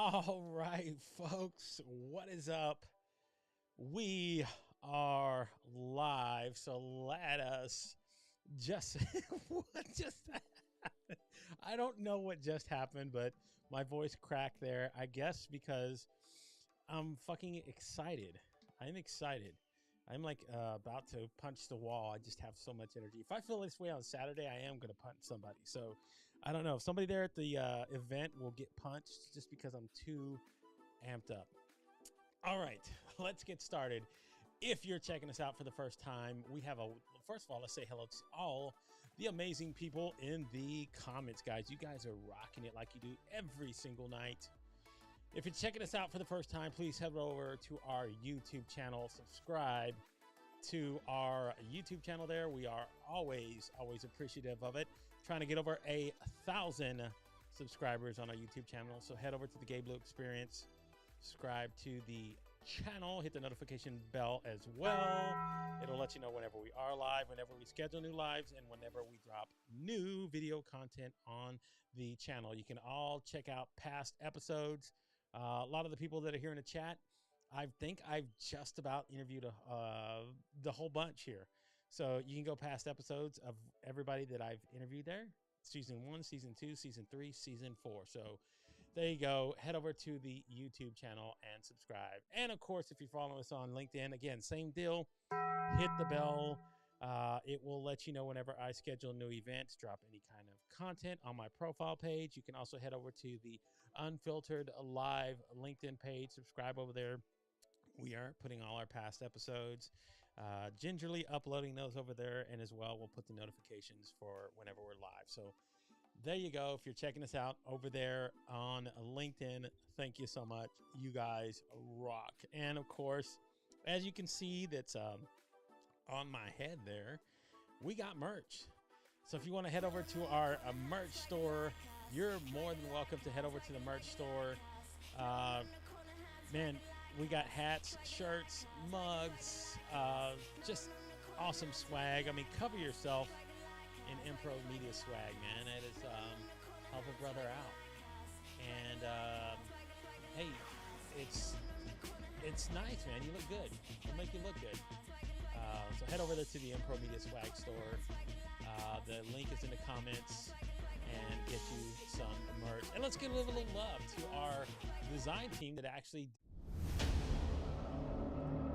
All right, folks, what is up? We are live, so let us just what just happened? I don't know what just happened, but my voice cracked there. I guess because I'm fucking excited. I'm excited. I'm like about to punch the wall. I just have so much energy. If I feel this way on Saturday, I am going to punch somebody. So I don't know if somebody there at the event will get punched just because I'm too amped up. All right, let's get started. If you're checking us out for the first time, we have first of all, let's say hello to all the amazing people in the comments, guys. You guys are rocking it like you do every single night. If you're checking us out for the first time, please head over to our YouTube channel, subscribe to our YouTube channel there. We are always appreciative of it. Trying to get over 1,000 subscribers on our YouTube channel. So head over to the Gay Blue Experience, subscribe to the channel, hit the notification bell as well. It'll let you know whenever we are live, whenever we schedule new lives, and whenever we drop new video content on the channel. You can all check out past episodes. A lot of the people that are here in the chat, I think I've just about interviewed the whole bunch here. So you can go past episodes of everybody that I've interviewed there. Season 1, Season 2, Season 3, Season 4. So there you go. Head over to the YouTube channel and subscribe. And of course, if you follow us on LinkedIn, again, same deal. Hit the bell. It will let you know whenever I schedule new events, drop any kind of content on my profile page. You can also head over to the UnFiltered Live LinkedIn page, subscribe over there. We are putting all our past episodes, gingerly uploading those over there, and as well, we'll put the notifications for whenever we're live. So there you go. If you're checking us out over there on LinkedIn, thank you so much. You guys rock. And of course, as you can see, that's on my head there, we got merch. So if you want to head over to our merch store, you're more than welcome to head over to the merch store. Man, we got hats, shirts, mugs, just awesome swag. I mean, cover yourself in Impro Media swag, man. It is help a brother out. And hey, it's nice, man. You look good. It'll make you look good. So head over there to the Impro Media Swag store. The link is in the comments, and get you some merch. And let's give a little love to our design team that actually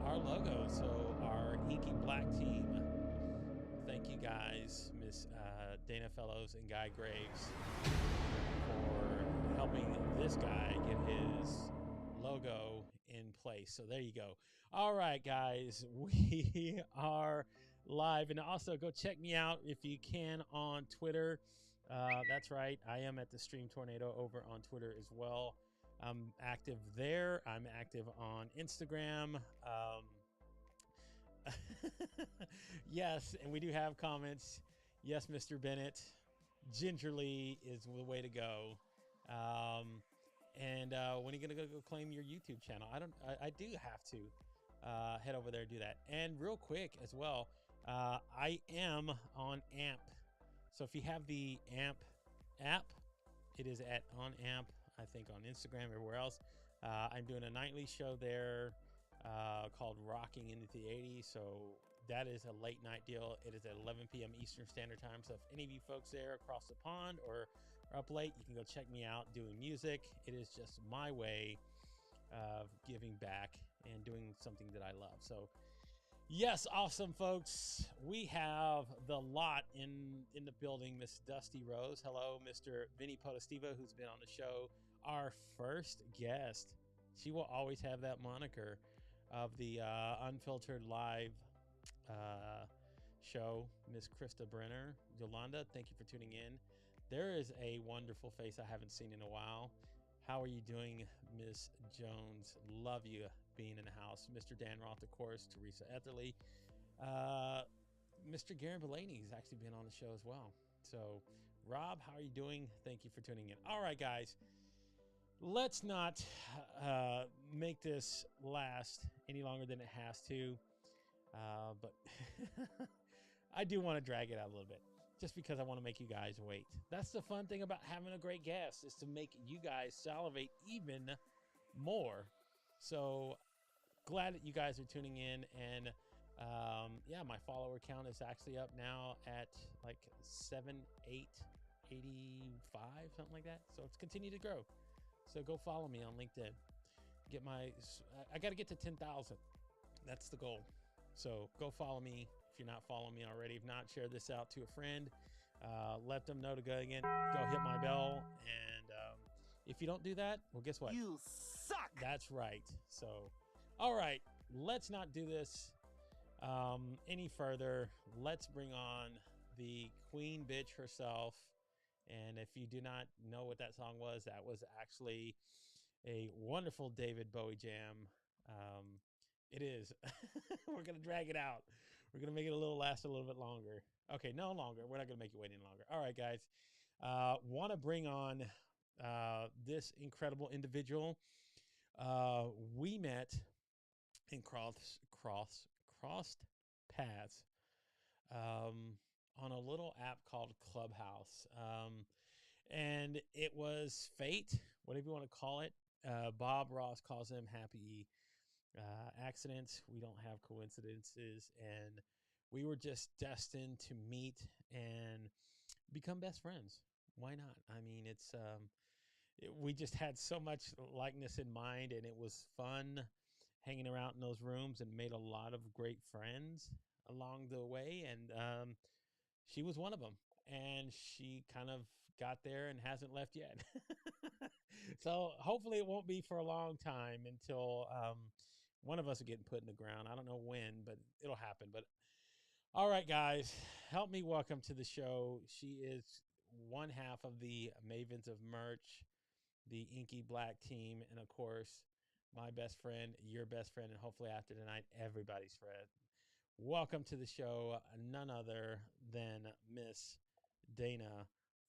our logo. So our inky black team. Thank you guys, Miss Dayna Fellows and Guy Graves, for helping this guy get his logo in place. So there you go. All right, guys, we are live. And also go check me out if you can on Twitter. That's right, I am at the Stream Tornado over on Twitter as well. I'm active there. I'm active on Instagram. Yes, and we do have comments. Yes, Mr. Bennett, gingerly is the way to go. And when are you gonna go claim your YouTube channel? I do have to head over there and do that. And real quick as well, I am on AMP. So if you have the AMP app, it is at on AMP, I think on Instagram, everywhere else. I'm doing a nightly show there called Rocking into the 80s. So that is a late night deal. It is at 11 p.m. Eastern Standard Time. So if any of you folks there across the pond or are up late, you can go check me out doing music. It is just my way of giving back and doing something that I love. So yes, awesome, folks. We have the lot in the building. Miss Dusty Rose. Hello, Mr. Vinny Potestiva, who's been on the show. Our first guest. She will always have that moniker of the Unfiltered Live show. Miss Krista Brenner. Yolanda, thank you for tuning in. There is a wonderful face I haven't seen in a while. How are you doing, Miss Jones? Love you being in the house. Mr. Dan Roth, of course, Teresa Etherly. Mr. Garen Belaney has actually been on the show as well. So, Rob, how are you doing? Thank you for tuning in. All right, guys. Let's not make this last any longer than it has to. But I do want to drag it out a little bit. just because I want to make you guys wait. That's the fun thing about having a great guest, is to make you guys salivate even more. So glad that you guys are tuning in. And yeah, my follower count is actually up now at like 7, 8, 85, something like that. So it's continued to grow. So go follow me on LinkedIn. I got to get to 10,000. That's the goal. So go follow me if you're not following me already. If not, share this out to a friend. Let them know to go again. Go hit my bell. And if you don't do that, well, guess what? You suck. That's right. So, all right, let's not do this any further. Let's bring on the queen bitch herself. And if you do not know what that song was, that was actually a wonderful David Bowie jam. It is. We're going to drag it out. We're going to make it last a little bit longer. Okay, no longer. We're not going to make it wait any longer. All right, guys. Want to bring on this incredible individual. We met and crossed paths on a little app called Clubhouse. And it was fate, whatever you want to call it. Bob Ross calls them happy accidents. We don't have coincidences. And we were just destined to meet and become best friends. Why not? I mean, we just had so much likeness in mind, and it was fun hanging around in those rooms, and made a lot of great friends along the way. And she was one of them, and she kind of got there and hasn't left yet. So hopefully it won't be for a long time until one of us are getting put in the ground. I don't know when, but it'll happen. But all right, guys, help me welcome to the show. She is one half of the Mavens of Merch, the Inky Black team, and of course, my best friend, your best friend, and hopefully after tonight, everybody's friend. Welcome to the show, none other than Miss Dayna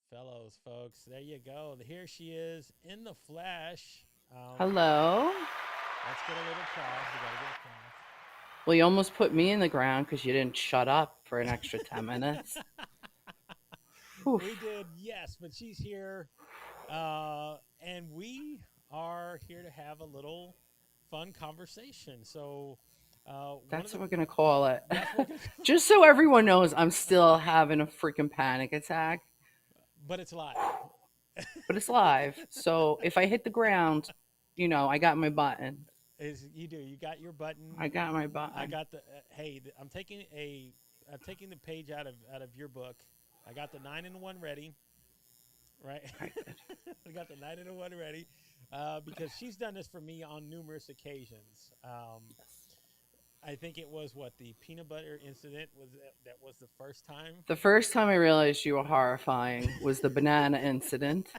Fellows, folks. There you go. Here she is in the flesh. Hello. Let's get a little applause. We gotta get applause. Well, you almost put me in the ground because you didn't shut up for an extra 10 minutes. We did, yes, but she's here. And we are here to have a little fun conversation. So that's what we're going to call it. Just so everyone knows, I'm still having a freaking panic attack. But it's live. But it's live. So if I hit the ground, I got my button. You do. You got your button. I got my button. I got the. Hey, I'm taking the page out of your book. I got the 9-in-1 ready. Right. I got the 9-in-1 ready because she's done this for me on numerous occasions. I think it was the peanut butter incident that was the first time. The first time I realized you were horrifying was the banana incident.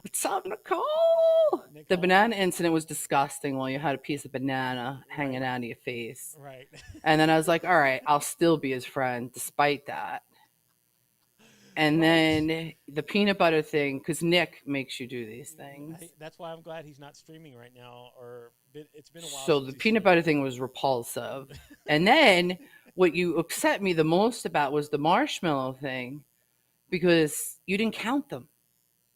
What's up, Nicole? The banana incident was disgusting while you had a piece of banana hanging out of your face. Right. And then I was like, all right, I'll still be his friend despite that. And then the peanut butter thing, because Nick makes you do these things. That's why I'm glad he's not streaming right now, it's been a while. So the peanut butter thing was repulsive. And then what you upset me the most about was the marshmallow thing, because you didn't count them.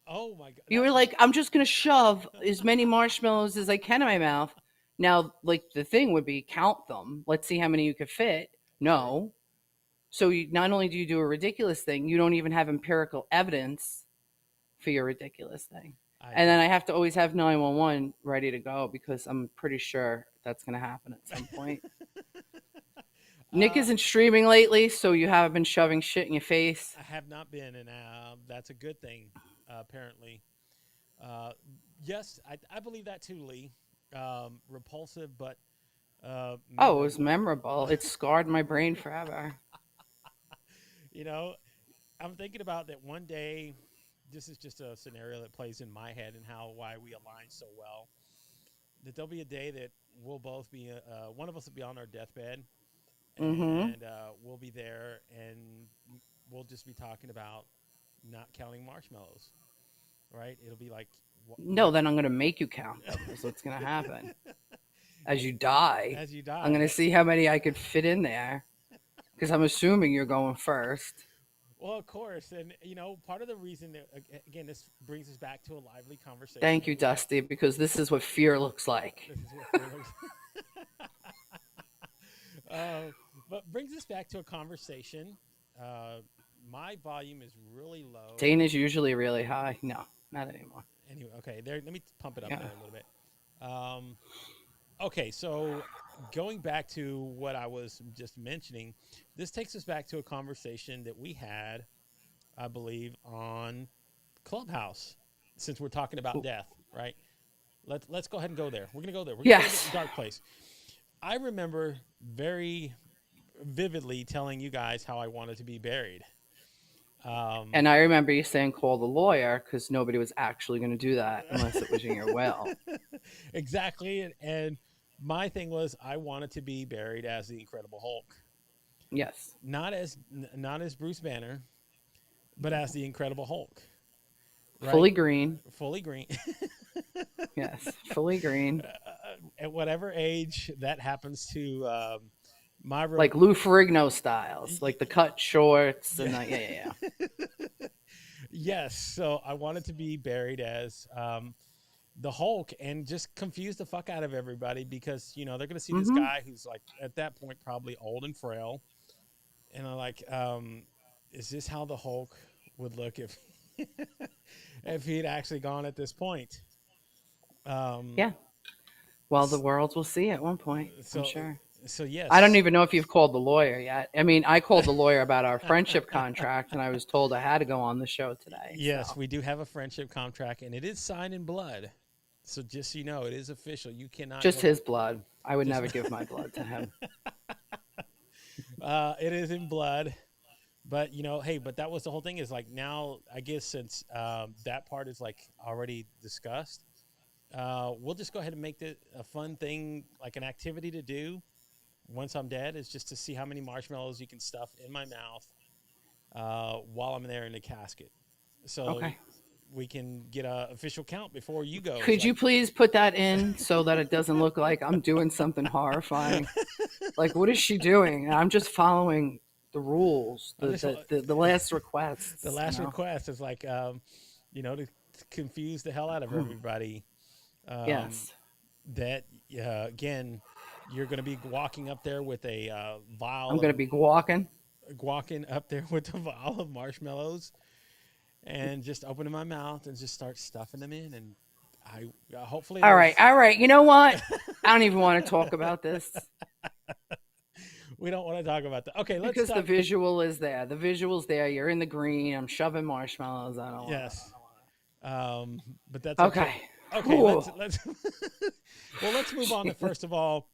Oh my God. You were like, I'm just going to shove as many marshmallows as I can in my mouth. Now, the thing would be count them. Let's see how many you could fit. No. So not only do you do a ridiculous thing, you don't even have empirical evidence for your ridiculous thing. And then I have to always have 911 ready to go because I'm pretty sure that's going to happen at some point. Nick isn't streaming lately, so you haven't been shoving shit in your face. I have not been, and that's a good thing, apparently. Yes, I believe that too, Lee. Repulsive, but... it was memorable. It scarred my brain forever. I'm thinking about that one day. This is just a scenario that plays in my head and why we align so well. That there'll be a day that we'll both be, one of us will be on our deathbed, and we'll be there, and we'll just be talking about not counting marshmallows, right? It'll be like... No, then I'm going to make you count them. That's what's going to happen. As you die. I'm going to see how many I could fit in there. Because I'm assuming you're going first. Well, of course, and part of the reason that again this brings us back to a lively conversation Thank that you, we had. Dusty, because this is what fear looks like. This is what fear looks. uh, but brings us back to a conversation. Uh, my volume is really low. Dana's usually really high. No, not anymore. Anyway, okay, there. Let me pump it up Yeah. there a little bit. Um, okay, so going back to what I was just mentioning, this takes us back to a conversation that we had, I believe, on Clubhouse. Since we're talking about death, right? Let's go ahead and go there. We're gonna go there. We're gonna go to Yes. the dark place. I remember very vividly telling you guys how I wanted to be buried. And I remember you saying call the lawyer because nobody was actually going to do that unless it was in your will. Exactly, and my thing was I wanted to be buried as the Incredible Hulk, Yes. not as Bruce Banner, but as the Incredible Hulk. Right? Fully green. Fully green. Yes. Fully green. At whatever age that happens to my Like Lou Ferrigno styles, like the cut shorts and yeah. Yes, so I wanted to be buried as the Hulk and just confuse the fuck out of everybody because they're gonna see this guy who's like at that point probably old and frail, and I'm like, is this how the Hulk would look if if he'd actually gone at this point? Yeah. Well, the world will see at one point, I'm sure. So yes. I don't even know if you've called the lawyer yet. I mean, I called the lawyer about our friendship contract, and I was told I had to go on the show today. Yes, so. we do have a friendship contract, and it is signed in blood. So just so you know, it is official. You cannot just his blood. I would never give my blood to him. It is in blood, but hey, but that was the whole thing. Is like now, I guess since that part is like already discussed, we'll just go ahead and make it a fun thing, like an activity to do. Once I'm dead, is just to see how many marshmallows you can stuff in my mouth while I'm there in the casket. So we can get an official count before you go. Could you please put that in so that it doesn't look like I'm doing something horrifying? Like, what is she doing? I'm just following the rules, the last request. The last request is like, to confuse the hell out of everybody. Yes. That, again, you're going to be walking up there with a vial. I'm going to be walking up there with a vial of marshmallows and just opening my mouth and just start stuffing them in. And I hopefully. All right. You know what? I don't even want to talk about this. We don't want to talk about that. Okay, because the visual is there. The visual's there. You're in the green. I'm shoving marshmallows. I don't. Yes. But that's okay. Okay. Let's well, let's move on to first of all,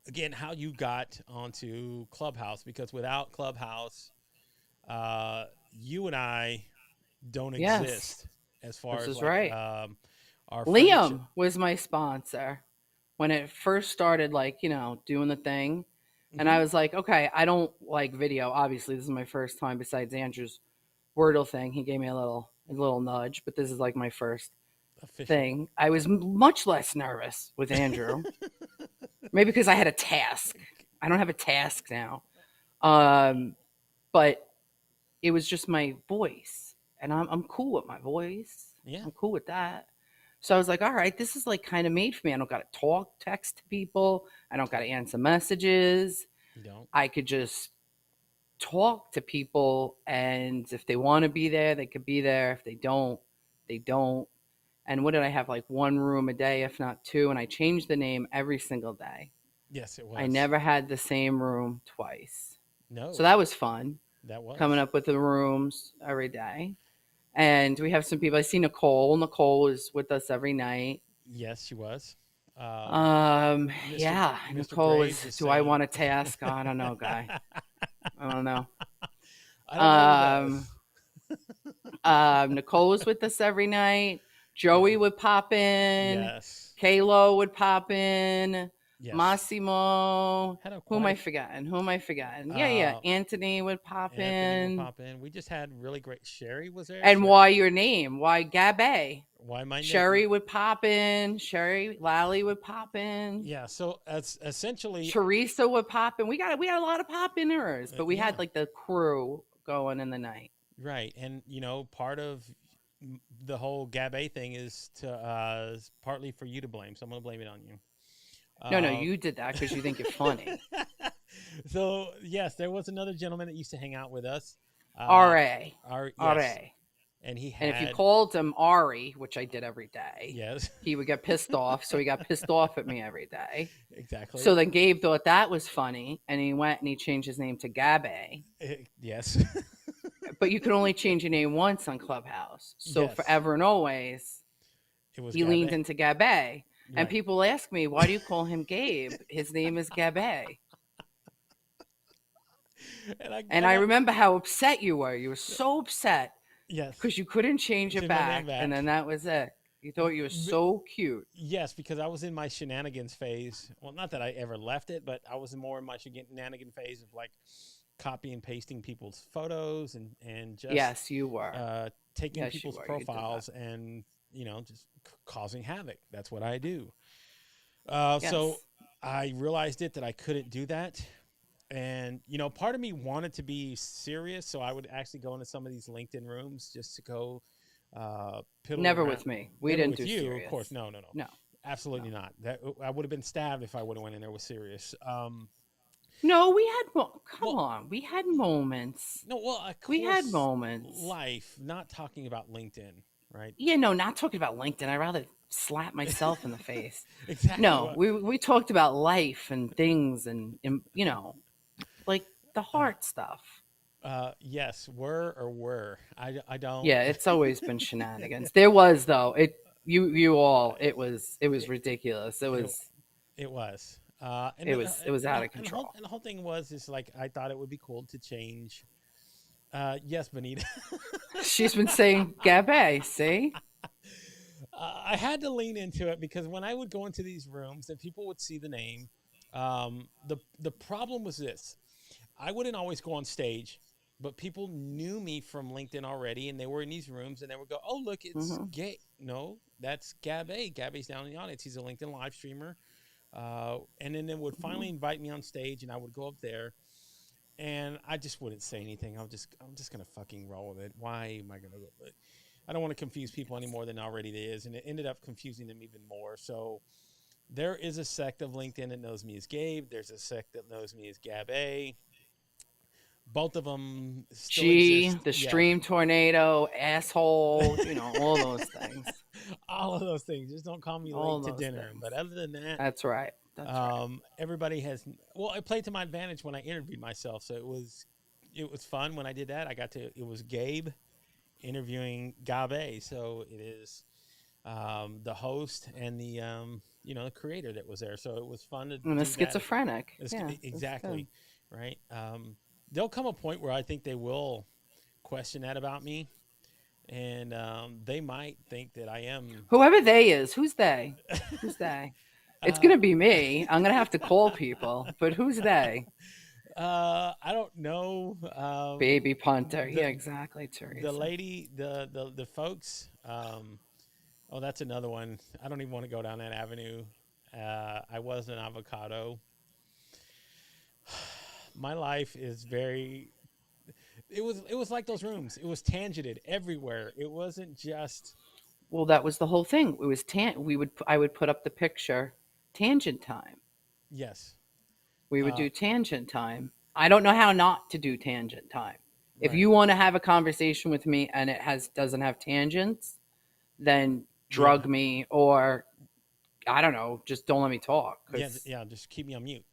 again, how you got onto Clubhouse, because without Clubhouse, you and I don't exist as far this as is like, right. Our Liam friendship. was my sponsor when it first started, like, doing the thing. And I was like, okay, I don't like video. Obviously, this is my first time besides Andrew's Wordle thing. He gave me a little nudge, but this is like my first thing. I was much less nervous with Andrew. Maybe because I had a task. I don't have a task now. But it was just my voice. And I'm cool with my voice. Yeah. I'm cool with that. So I was like, all right, this is like kind of made for me. I don't got to text to people. I don't got to answer messages. You don't. I could just talk to people. And if they want to be there, they could be there. If they don't, they don't. And what did I have? Like one room a day, if not two. And I changed the name every single day. Yes, it was. I never had the same room twice. No. So that was fun. That was. Coming up with the rooms every day. And we have some people. I see Nicole. Nicole is with us every night. Yes, she was. Yeah. Mr. Nicole Graves is, do I want a task? I don't know, guy. I don't know. Nicole was with us every night. Joey would pop in. Yes. Kaylo would pop in. Yes. Massimo. Who am I forgetting? Yeah. Anthony would pop in. We just had really great. Sherry was there. And why your name? Why Gabay? Why my name? Sherry would pop in. Lally would pop in. Yeah. So as essentially, Teresa would pop in. We got a lot of pop inners, but we had like the crew going in the night. Right. And, part of the whole Gabby thing is partly for you to blame. So I'm going to blame it on you. No, you did that because you think you're funny. So, yes, there was another gentleman that used to hang out with us. R.A. Yes. R.A. And he And if you had, called him Ari, which I did every day, yes, he would get pissed off. So he got pissed off at me every day. exactly. So then Gabe thought that was funny, and he went and he changed his name to Gabby. Yes. But you could only change your name once on Clubhouse. So Yes. forever and always, It was he leaned Gabby. into Gabby. And Right. people ask me, why do you call him Gabe? His name is Gabby. And I remember how upset you were. You were so upset. Yes. Because you couldn't change it Change my back. name back. And then that was it. You thought you were so cute. Yes, because I was in my shenanigans phase. Well, not that I ever left it, but I was more in my shenanigan phase of like copy and pasting people's photos and just Yes, you were. taking Yes, people's you were. profiles and just causing havoc. That's what I do. Yes. So I realized that I couldn't do that. And, part of me wanted to be serious. So I would actually go into some of these LinkedIn rooms just to go Never with me. We Never didn't with do you, serious. Of course. No. Absolutely not. That I would have been stabbed if I would have went in there with serious. No, we had come on. We had moments. No, well, of course, we had moments. Life, not talking about LinkedIn, right? Yeah, no, not talking about LinkedIn. I'd rather slap myself in the face. Exactly. No, we talked about life and things and like the heart stuff. Yes, were. I don't. Yeah, it's always been shenanigans. There was though. It was ridiculous. It was. It was. It was out of control. And the whole thing is like I thought it would be cool to change. Yes, Benita. She's been saying Gabby. See. I had to lean into it because when I would go into these rooms and people would see the name, the problem was this: I wouldn't always go on stage, but people knew me from LinkedIn already, and they were in these rooms, and they would go, "Oh, look, it's Gay." No, that's Gabby. Gabby's down in the audience. He's a LinkedIn live streamer. And then they would finally invite me on stage, and I would go up there, and I just wouldn't say anything. I'm just gonna fucking roll with it. Why am I gonna go with it? I don't want to confuse people any more than already it is, and it ended up confusing them even more. So there is a sect of LinkedIn that knows me as Gabe. There's a sect that knows me as Gabby. Both of them still exist. The stream tornado, asshole, all those things. All of those things. Just don't call me late to dinner. Things. But other than that, that's right. Everybody has. Well, I played to my advantage when I interviewed myself, so it was fun when I did that. It was Gabe interviewing Gabe, so it is the host and the the creator that was there. So it was fun to. And the schizophrenic. Exactly. Right. There'll come a point where I think they will question that about me. And they might think that I am... Whoever they is. Who's they? Who's they? It's going to be me. I'm going to have to call people. But who's they? I don't know. Baby punter. Yeah, exactly, Teresa. The lady, the folks... oh, that's another one. I don't even want to go down that avenue. I was an avocado. My life is very... It was like those rooms. It was tangented everywhere. It wasn't just... Well, that was the whole thing. It was I would put up the picture, tangent time. Yes. We would do tangent time. I don't know how not to do tangent time. Right. If you want to have a conversation with me and it doesn't have tangents, then drug me or I don't know, just don't let me talk. Yeah, just keep me on mute.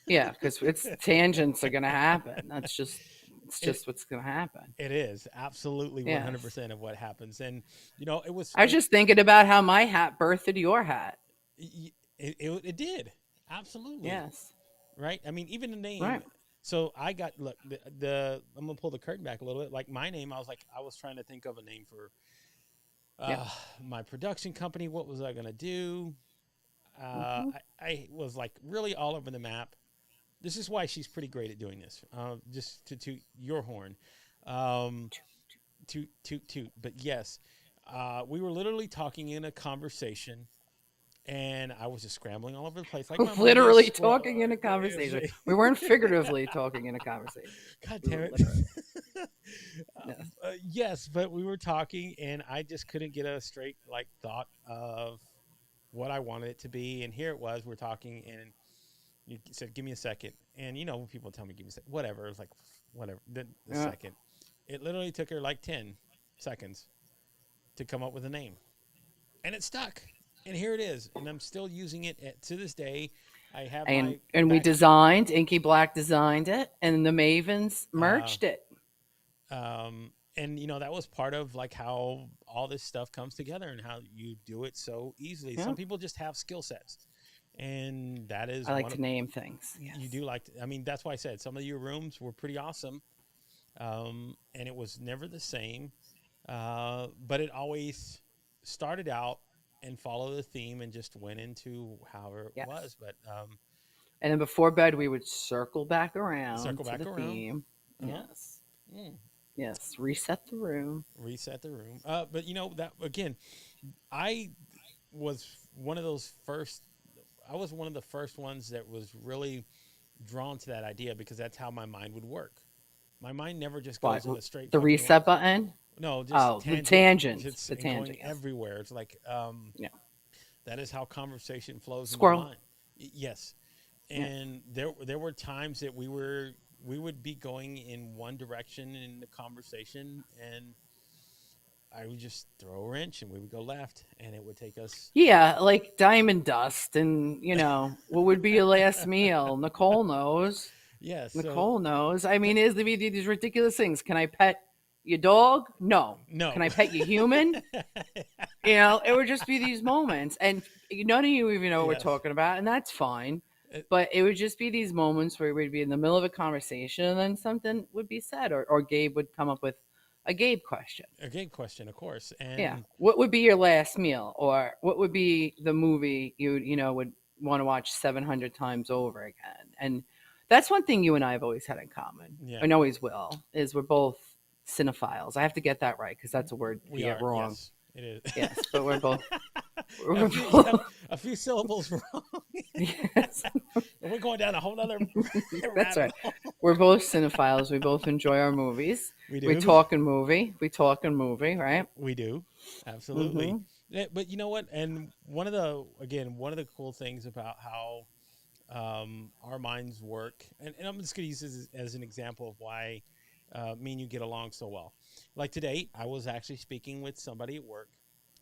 Yeah, because tangents are going to happen. It's just what's going to happen. It is absolutely 100% of what happens. And, it was... I was just thinking about how my hat birthed your hat. It did. Absolutely. Yes. Right? I mean, even the name. Right. So I got, look, I'm going to pull the curtain back a little bit. Like my name, I was trying to think of a name for my production company. What was I going to do? I was like really all over the map. This is why she's pretty great at doing this. Just to toot your horn. Toot. But yes, we were literally talking in a conversation, and I was just scrambling all over the place. Like literally talking in a conversation. We weren't figuratively talking in a conversation. God damn it. Yes, but we were talking, and I just couldn't get a straight like thought of what I wanted it to be. And here it was, we're talking, and you said, "Give me a second." And when people tell me, "Give me a second," whatever. It was like, whatever. The Yeah. second, it literally took her like 10 seconds to come up with a name, and it stuck. And here it is, and I'm still using it to this day. I have and my and we back. designed Inky Black designed it, and the Mavens Uh, merged it. and that was part of like how all this stuff comes together and how you do it so easily. Yeah, Some people just have skill sets, and that is I like one to of name things. you Yes, do like I mean, that's why I said some of your rooms were pretty awesome. And it was never the same, but it always started out and followed the theme and just went into however it yes. was. But And then before bed, we would circle back around circle to back the around. theme. Uh-huh. Yes, Mm. yes. Reset the room. Reset the room. But that again, I was one of those first. I was one of the first ones that was really drawn to that idea because that's how my mind would work. My mind never just What? goes in a straight The fucking reset button? no, just Oh, the tangent. just The and going tangent. Yes. everywhere. It's like Yeah. that is how conversation flows in my Squirrel. mind. Yes, Yeah. and there were times that we would be going in one direction in the conversation, and I would just throw a wrench, and we would go left, and it would take us. Yeah, like diamond dust, and what would be your last meal? Nicole knows. Yes, so Nicole knows. I mean, is be these ridiculous things. Can I pet your dog? No. Can no. I pet your human? It would just be these moments, and none of you even know what we're Yes. talking about, and that's fine. It- But it would just be these moments where we'd be in the middle of a conversation, and then something would be said, or Gabe would come up with a Gabe question. a game question, of course, Yeah, and what would be your last meal, or what would be the movie you would want to watch 700 times over again? And that's one thing you and I have always had in common, yeah, and always will, is we're both cinephiles. I have to get that right because that's a word we you get are. wrong. Yes, it is. Yes, but we're both. a We're few both a few syllables wrong. yes, We're going down a whole other that's rabbit right. hole. We're both cinephiles. We both enjoy our movies. We We do. talk and movie. We talk and movie, right? We do. Absolutely. Mm-hmm. But you know what? And one of the cool things about how our minds work, and I'm just going to use this as an example of why me and you get along so well. Like today, I was actually speaking with somebody at work,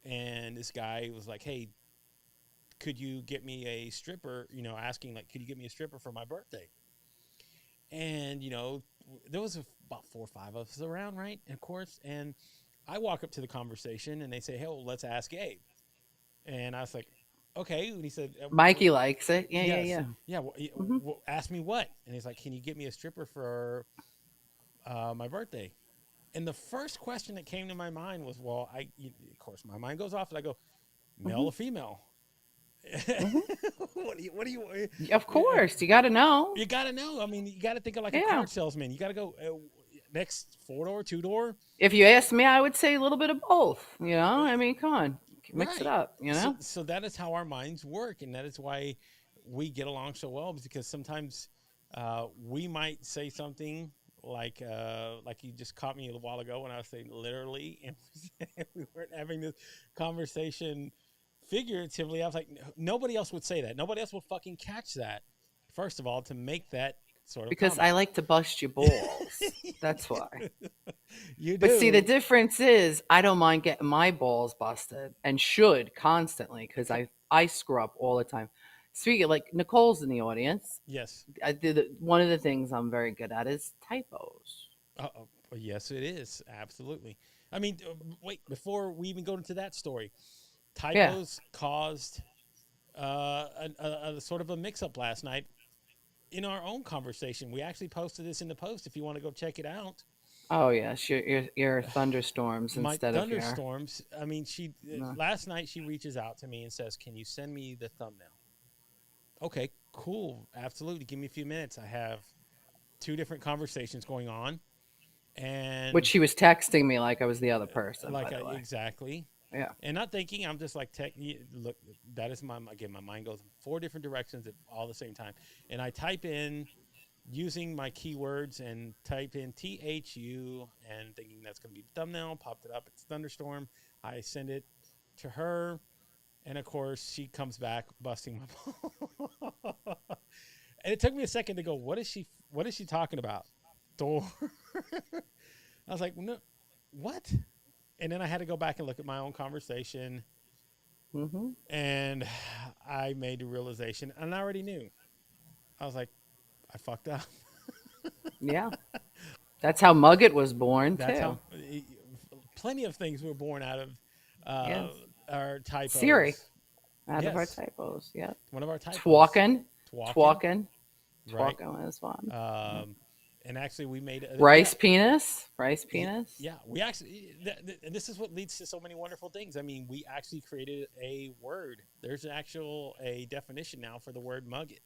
and this guy was like, "Hey, could you get me a stripper?" Asking like, "Could you get me a stripper for my birthday?" And there was about 4 or 5 of us around, right? And of course, and I walk up to the conversation, and they say, "Hey, well, let's ask Gabe." And I was like, "Okay." And he said, Mikey likes it. Yeah, yeah, yes, yeah. yeah. Mm-hmm. Ask me what?" And he's like, "Can you get me a stripper for my birthday?" And the first question that came to my mind was, well, of course, my mind goes off, and I go, male Mm-hmm. or female? Mm-hmm. What do you? Of course, you got to know. You got to know. I mean, you got to think of like a Yeah. car salesman. You got to go next 4 door, 2 door, If you ask me, I would say a little bit of both. I mean, come on, mix it right? up. So that is how our minds work, and that is why we get along so well. Because sometimes we might say something like you just caught me a while ago when I was saying literally, and we weren't having this conversation figuratively. I was like, nobody else would say that. Nobody else would fucking catch that. First of all, to make that sort of Because comment. I like to bust your balls. That's why. You But see, the do. difference is I don't mind getting my balls busted, and should constantly, because I screw up all the time. Speaking like Nicole's in the audience, Yes. I did one of the things I'm very good at is typos. Yes, it is. Absolutely. I mean, wait, before we even go into that story, Yeah. typos caused a sort of a mix up last night in our own conversation. We actually posted this in the post if you want to go check it out. Oh yes, your thunderstorms My instead of your thunderstorms. I mean, no. last night she reaches out to me and says, "Can you send me the thumbnail?" Okay, cool. Absolutely. Give me a few minutes. I have 2 different conversations going on, Which and she was texting me like I was the other person. By the way, exactly. yeah. And not thinking, I'm just like, look, that is my mind goes in 4 different directions at all the same time. And I type in using my keywords and typed in THU and thinking that's going to be the thumbnail, popped it up. It's thunderstorm. I send it to her. And of course, she comes back busting my balls. And it took me a second to go, what is she talking about? Thor. I was like, no, what? And then I had to go back and look at my own conversation. Mm-hmm. And I made the realization, and I already knew. I was like, I fucked up. Yeah. That's how Mugget was born, That's too. how plenty of things were born out of uh, Yes. our Siri, typos. out of our Yes, typos. Yeah. one of our typos. Twacken. Twalking, Twacken. right? Twacken was one. Yeah. Um, and actually, we made yeah, Rice penis. Rice penis. yeah. We actually, and this is what leads to so many wonderful things. I mean, we actually created a word. There's an actual a definition now for the word mugget.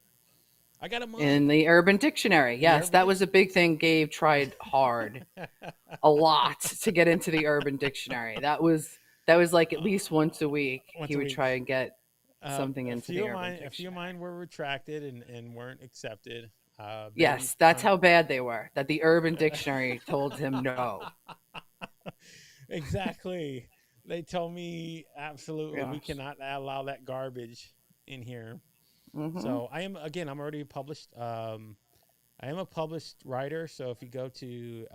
I got a mug In the Urban Dictionary. in the Yes, Urban that was a Dictionary. big thing. Gabe tried hard, a lot, to get into the Urban Dictionary. That was like at least once a week Once he a would week. try and get something into the Urban A few of Dictionary. mine were retracted and weren't accepted. Maybe Yes, that's how bad they were. That the Urban Dictionary told him no. exactly. They told me absolutely we Yes. cannot allow that garbage in here. Mm-hmm. So I am again. I'm already published. I am a published writer. So if you go to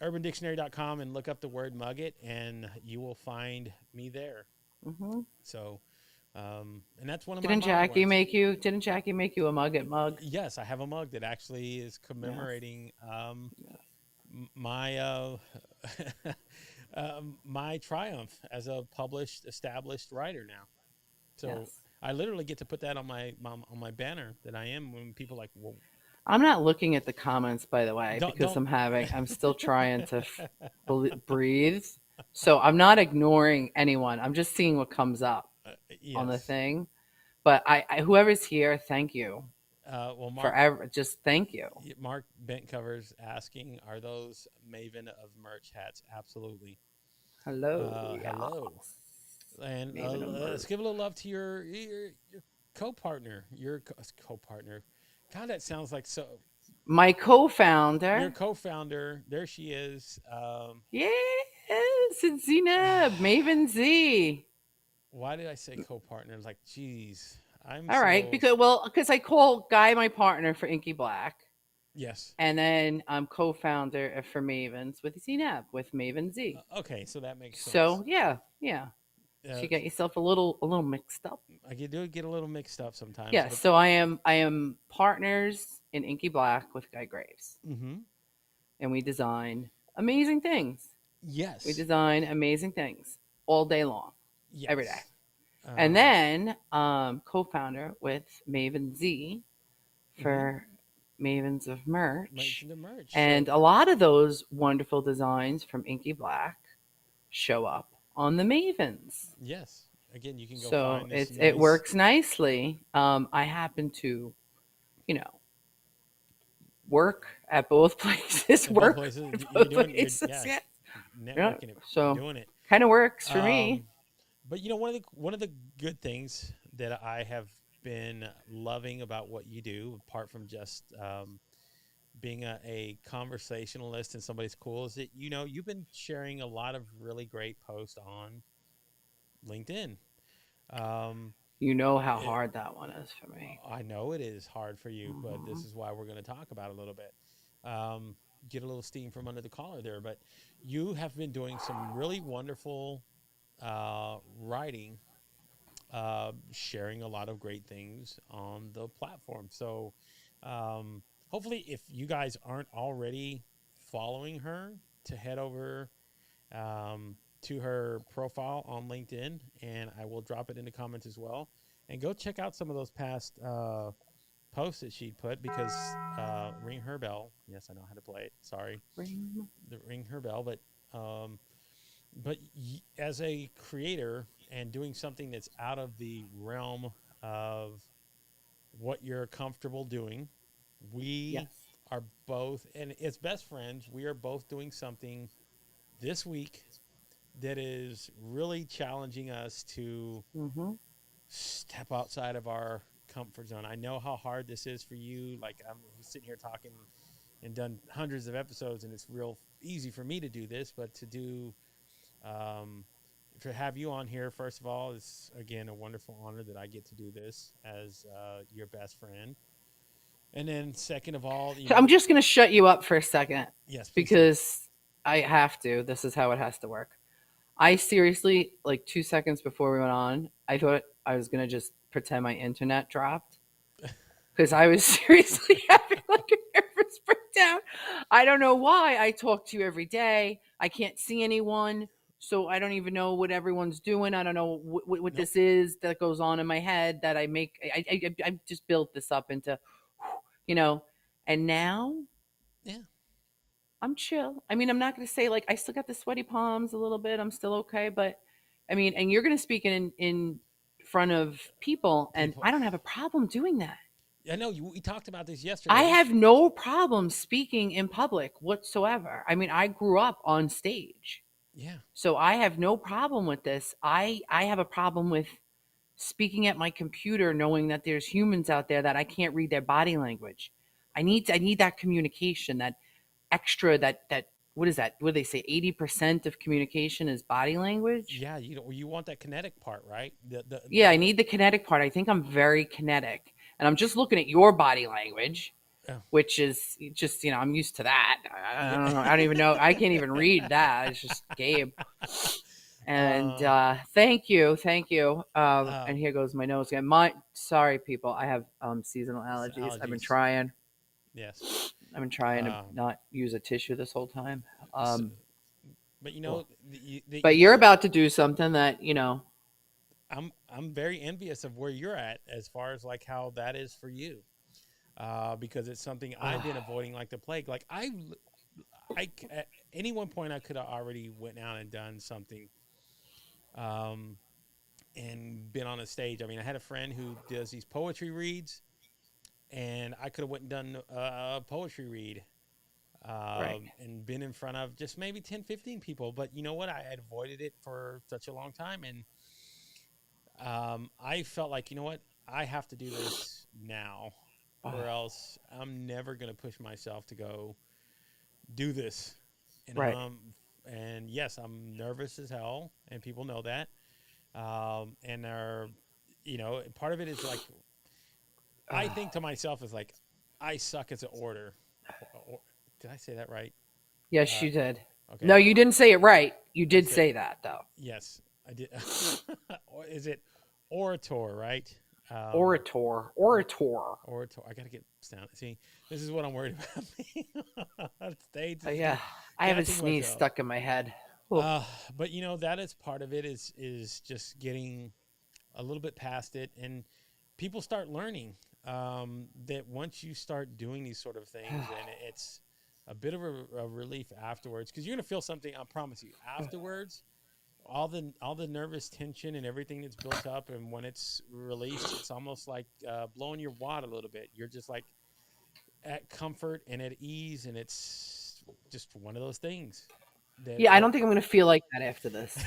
urbandictionary.com and look up the word mugget, and you will find me there. Mm-hmm. So, and that's one of my Didn't model Jackie words. make you? Didn't Jackie make you a Mugget mug? Yes, I have a mug that actually is Yes. commemorating Yes. my my triumph as a published, established writer now. So Yes. I literally get to put that on my banner that I am when people are like, well, I'm not looking at the comments, by the way, because don't. I'm still trying to breathe. So I'm not ignoring anyone. I'm just seeing what comes up on the Yes. thing. But whoever's here, thank you Well, forever. Just thank you. Mark Bentcovers asking, are those Maven of merch hats? Absolutely. Hello, Hello. yes. And Maven let's alert. give a little love to your co-partner. Your co-partner. God, that sounds like so. My Your co-founder. co-founder. There she is. Yes, it's Zenab, Maven Z. Why did I say co-partner? Like, geez, I'm All right, so because I call Guy my partner for Inky Black, yes. and then I'm co-founder for Mavens with Zenab with Maven Z. Okay, so that makes sense. So yeah, yeah. So Uh, you got yourself a little mixed up. I do get a little mixed up sometimes, Yeah. but So I am partners in Inky Black with Guy Graves, mm-hmm. and we design amazing things. We Yes, design amazing things all day long, every day. yes. And Um, then co-founder with Maven Z mm-hmm. for Mavens of Merch. Mention the merch. And So a lot of those wonderful designs from Inky Black show up on the Mavens. yes, again, you can go So find this it nice. works nicely. I happen to, you know, work at both places. In both Work places. at You're both doing you're places. yeah, Yeah. Yeah. networking it. You're So doing it. kind of works for me. Um, but one of the good things that I have been loving about what you do, apart from just being a conversationalist and somebody's cool, is that you've been sharing a lot of really great posts on LinkedIn. Um, You know how it, hard that one is for me. I know it is hard for you, but Hmm. this is why we're going to talk about it a little bit. Um, get a little steam from under the collar there, but you have been doing some really wonderful writing, sharing a lot of great things on the platform. So, hopefully, if you guys aren't already following her, to head over to her profile on LinkedIn, and I will drop it in the comments as well. And go check out some of those past posts that she put because ring her bell. Yes, I know how to play it. Sorry, Ring. the ring her bell, um, but as a creator and doing something that's out of the realm of what you're comfortable doing, we Yes. are both, and as best friends, we are both doing something this week that is really challenging us to Hmm. step outside of our comfort zone. I know how hard this is for you. Like I'm sitting here talking and done hundreds of episodes, and it's real easy for me to do this, but um, to have you on here, first of all, is again a wonderful honor that I get to do this as your best friend. And then second of all, So I'm just going to shut you up for a second yes, please do. because I have to. This is how it has to work. I seriously, like 2 seconds before we went on, I thought I was going to just pretend my internet dropped because I was seriously having like a nervous breakdown. I don't know why. I talk to you every day. I can't see anyone. So I don't even know what everyone's doing. I don't know what Nope. this is that goes on in my head that I make. I just built this up into, you know, and now Yeah. I'm chill. I mean, I'm not going to say like I still got the sweaty palms a little bit. I'm still okay, but I mean, and you're going to speak in front of people, and People. I don't have a problem doing that. I know we talked about this I yesterday. have no problem speaking in public whatsoever. I mean, I grew up on stage. Yeah. So I have no problem with this. I have a problem with speaking at my computer knowing that there's humans out there that I can't read their body language. I need that communication, that extra that what is that? What do they say? 80% of communication is body language. Yeah, you want that kinetic part, right? Yeah, I need the kinetic part. I think I'm very kinetic. And I'm just looking at your body language, Oh, which is just, I'm used to that. I yeah. don't know. I don't even know. I can't even read that. It's just Gabe. And um, thank you. Thank you. And um, here goes my nose again. Sorry, people. I have seasonal allergies. I've been allergies. trying. Yes. I've been trying to Um, not use a tissue this whole time. so, but Well, the, but you're about to do something that. I'm very envious of where you're at as far as like how that is for you, because it's something I've been avoiding like the plague. Like at any one point I could have already went out and done something, um, and been on a stage. I mean, I had a friend who does these poetry reads, and I could have went and done a poetry read, Right. and been in front of just maybe 10, 15 people. But you know what? I had avoided it for such a long time, and I felt like, you know what? I have to do this now, or else I'm never going to push myself to go do this. And Right. and yes, I'm nervous as hell, and people know that. And are, part of it is like I think to myself is like I suck as an order. Did I say that right? Yes, Uh, you did. No, okay, you didn't say it right. You I did said say that though. yes. I did. Or is it orator? Right? Um, Orator. Orator. Orator. I gotta get sound. See, this is what I'm worried about. On stage, this is Yeah. I have a catching sneeze myself. stuck in my head. Oh. But that is part of it. Is just getting a little bit past it, and people start learning that once you start doing these sort of things, and it's a bit of a relief afterwards, because you're gonna feel something. I promise you. Afterwards, all the nervous tension and everything that's built up, and when it's released, it's almost like blowing your wad a little bit. You're just like at comfort and at ease, and it's just one of those things that Yeah, I don't think I'm going to feel like that after this.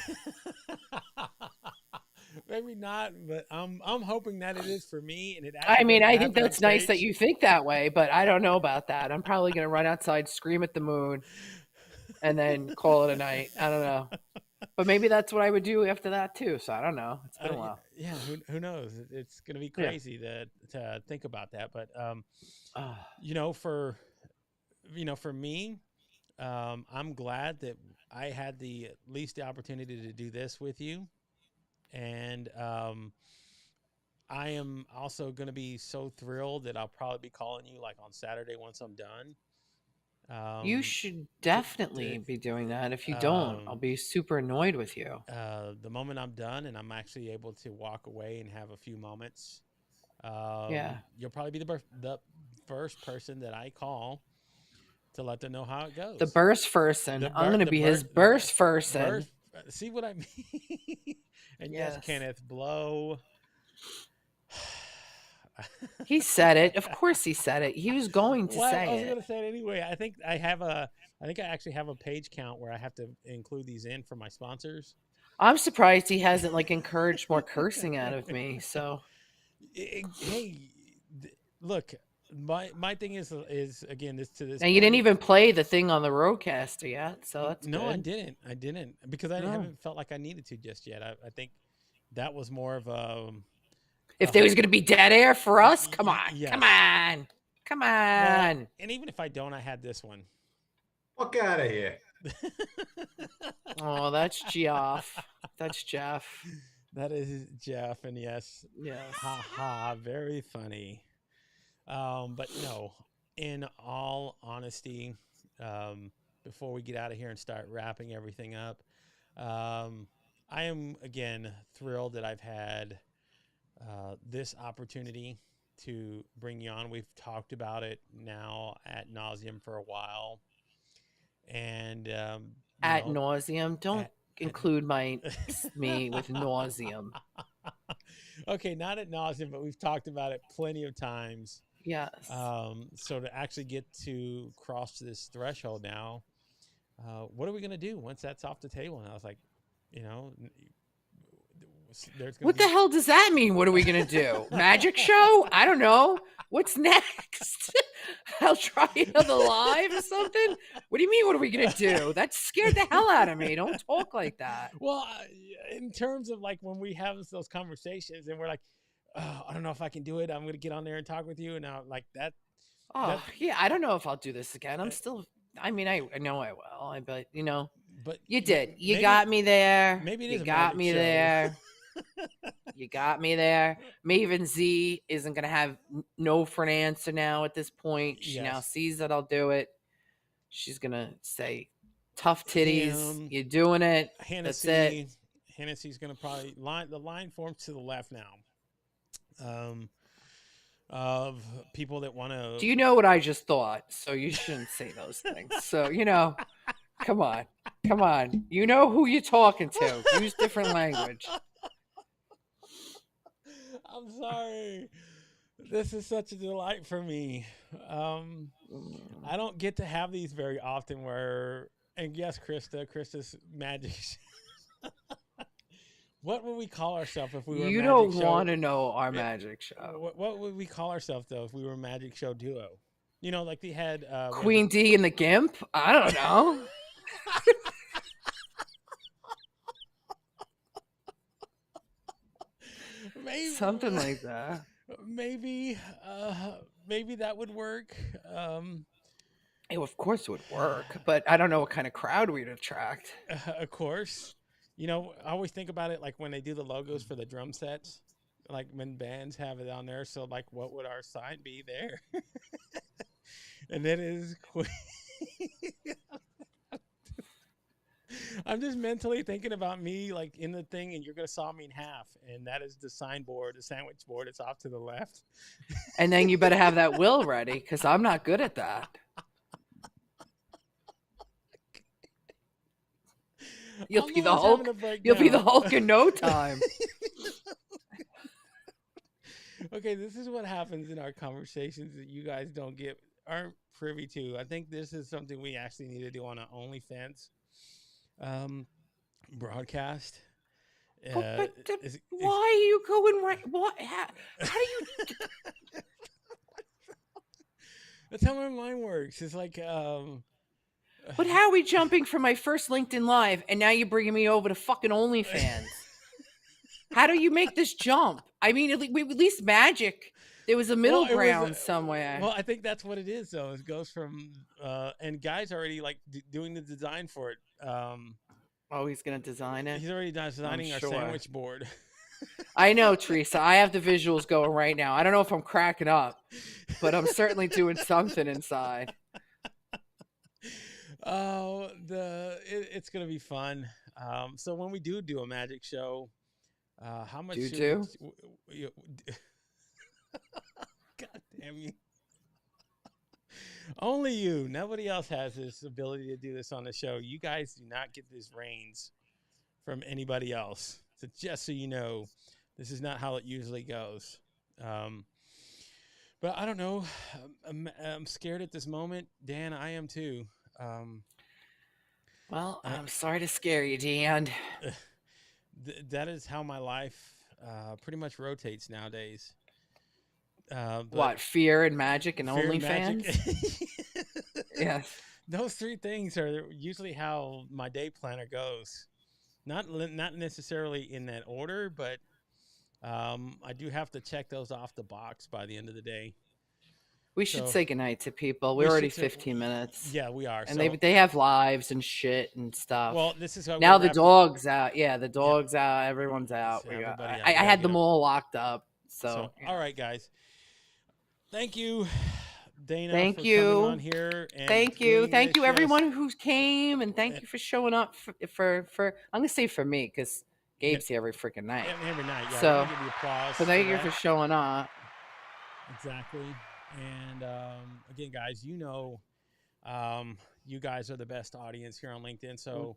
maybe not, but I'm hoping that it is for me, and it I actually mean, doesn't I think happen on that's nice that stage. you think that way, but I don't know about that. I'm probably going to run outside, scream at the moon, and then call it a night. I don't know. But maybe that's what I would do after that too. So I don't know. It's been a while. Yeah, who knows? It's going to be Yeah. crazy to think about that, but Uh, you know, for for me, I'm glad that I had at least the opportunity to do this with you, and I am also going to be so thrilled that I'll probably be calling you like on Saturday once I'm done. you Um, should to definitely be doing that. If you don't, I'll be super annoyed with you. the moment I'm done and I'm actually able to walk away and have a few moments, Yeah. you'll probably be the first person that I call to let them know how it The goes. burst person. The I'm bur going to the be bur his the burst person. burst. See what I mean? And yes, Yes. Kenneth, blow. He said it. Of course he said it. He was going to Well, I say was it. gonna say it anyway. I think I actually have a page count where I have to include these in for my sponsors. I'm surprised he hasn't like encouraged more cursing out of me. So Hey, look, my thing is again this to this Now you didn't point. even play the thing on the roadcaster yet, so that's No, I good. didn't. I didn't because I No. haven't felt like I needed to just yet. I think that was more of a If there was going to be dead air for us, come on, come yes. on, come Well, on. and even if I don't, I had this one. Fuck out of here. Oh, that's Geoff. That's Jeff. That is Jeff, and yes, Yes. ha ha, very funny. But no, in all honesty, um, before we get out of here and start wrapping everything up, I am again thrilled that I've had this opportunity to bring you on. We've talked about it now at nauseum for a while, and At nauseum. Don't at include me with nauseum. okay, not at nauseum, but we've talked about it plenty of times. Yes. So to actually get to cross this threshold now, what are we gonna do once that's off the table? And I was like, you know, there's gonna What be the hell does that mean? What are we going to do? Magic show? I don't know. What's next? I'll try another live or something. What do you mean? What are we going to do? That scared the hell out of me. Don't talk like that. Well, in terms of like when we have those conversations and we're like, oh, I don't know if I can do it. I'm going to get on there and talk with you. And now like that. Oh, yeah. I don't know if I'll do this again. I'm still, I mean, I know I will. But, But you did. You maybe, got me there. Maybe it You is a got magic me show. there. You got me there. Maven Z isn't going to have no for an answer now at this point. She now Yes. sees that I'll do it. She's going to say, tough titties. Him, You're doing it. Hennessy. That's it. Hennessy's going to probably the line forms to the left now. Of people that want to. Do you know what I just thought? So you shouldn't say those things. So, come on. Come on. You know who you're talking to. Use different language. I'm sorry. This is such a delight for me. I don't get to have these very often where, and yes, Krista's magic. What would we call ourselves if we were You a magic don't show? want to know our magic show. What would we call ourselves, though, if we were a magic show duo? Like they had... Queen D and the Gimp? I don't know. Maybe, something like that. Maybe that would work. Of course it would work, but I don't know what kind of crowd we'd attract. Of course. I always think about it like when they do the logos for the drum sets, like when bands have it on there. So, like, what would our sign be there? And that is Queen. I'm just mentally thinking about me like in the thing, and you're gonna saw me in half, and that is the signboard, the sandwich board. It's off to the left. And then you better have that will ready, because I'm not good at that. You'll be the Hulk. You'll be the Hulk in no time. Okay, this is what happens in our conversations that you guys aren't privy to. I think this is something we actually need to do on an OnlyFans broadcast. Why are you going right? What? How do you? That's how my mind works. It's like, But how are we jumping from my first LinkedIn Live and now you're bringing me over to fucking OnlyFans? How do you make this jump? I mean, at least magic. There was a middle ground somewhere. Well, I think that's what it is, though. It goes from, and Guy's already like doing the design for it. Oh, he's gonna design it. He's already designing our sandwich board. I know, Teresa. I have the visuals going right now. I don't know if I'm cracking up, but I'm certainly doing something inside. Oh, it's gonna be fun. So when we do a magic show, how much do? God damn you! Only you. Nobody else has this ability to do this on the show. You guys do not get these reins from anybody else. So just so you know, this is not how it usually goes. But I don't know. I'm scared at this moment. Dan, I am too. Well, I'm sorry to scare you, Dan. That is how my life pretty much rotates nowadays. But What, Fear and Magic and fear, magic. OnlyFans? Yes. Those three things are usually how my day planner goes. Not necessarily in that order, but I do have to check those off the box by the end of the day. We should So say goodnight to people. We're we already should. 15 minutes. Yeah, we are. And So they have lives and shit and stuff. well, this is how Now we're the wrapping. dog's out. Yeah, the Yep. dog's out. Everyone's out. So everybody I out. We gotta had get them up. all locked up. So So, all right, guys. Thank you, Dayna, thank for you. coming on here. And Thank you. doing Thank this, you, yes. everyone who came. And thank you for showing up for I'm going to say for me because Gabe's here every freaking night. Every night. Yeah, So, we're gonna give you applause. So thank you that. for showing up. Exactly. And again, guys, you guys are the best audience here on LinkedIn. So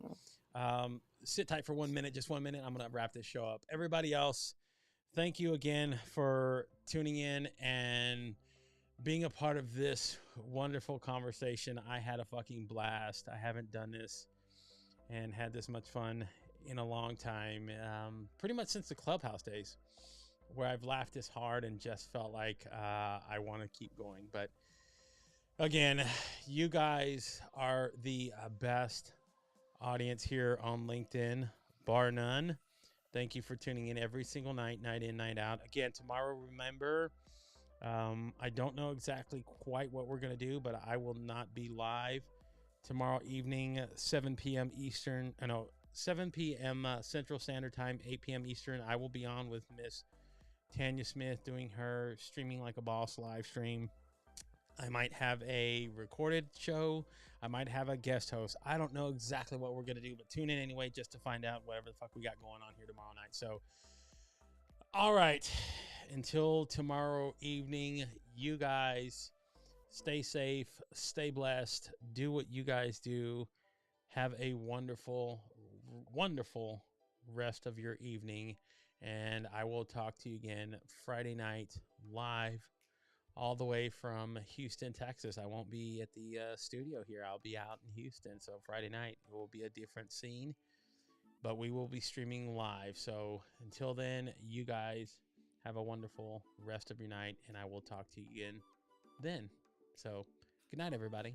sit tight for 1 minute, just 1 minute. I'm going to wrap this show up. Everybody else, thank you again for tuning in and being a part of this wonderful conversation. I had a fucking blast. I haven't done this and had this much fun in a long time, pretty much since the Clubhouse days, where I've laughed this hard and just felt like I want to keep going. But again, you guys are the best audience here on LinkedIn, bar none. Thank you for tuning in every single night, night in, night out. Again, tomorrow, remember, I don't know exactly quite what we're going to do, but I will not be live tomorrow evening, 7 p.m. Eastern. 7 p.m. Central Standard Time, 8 p.m. Eastern. I will be on with Miss Tanya Smith doing her Streaming Like a Boss live stream. I might have a recorded show. I might have a guest host. I don't know exactly what we're going to do, but tune in anyway just to find out whatever the fuck we got going on here tomorrow night. So, all right. Until tomorrow evening, you guys stay safe, stay blessed, do what you guys do. Have a wonderful, wonderful rest of your evening. And I will talk to you again Friday night live all the way from Houston, Texas. I won't be at the studio here. I'll be out in Houston. So Friday night it will be a different scene, but we will be streaming live. So until then, you guys have a wonderful rest of your night, and I will talk to you again then. So good night, everybody.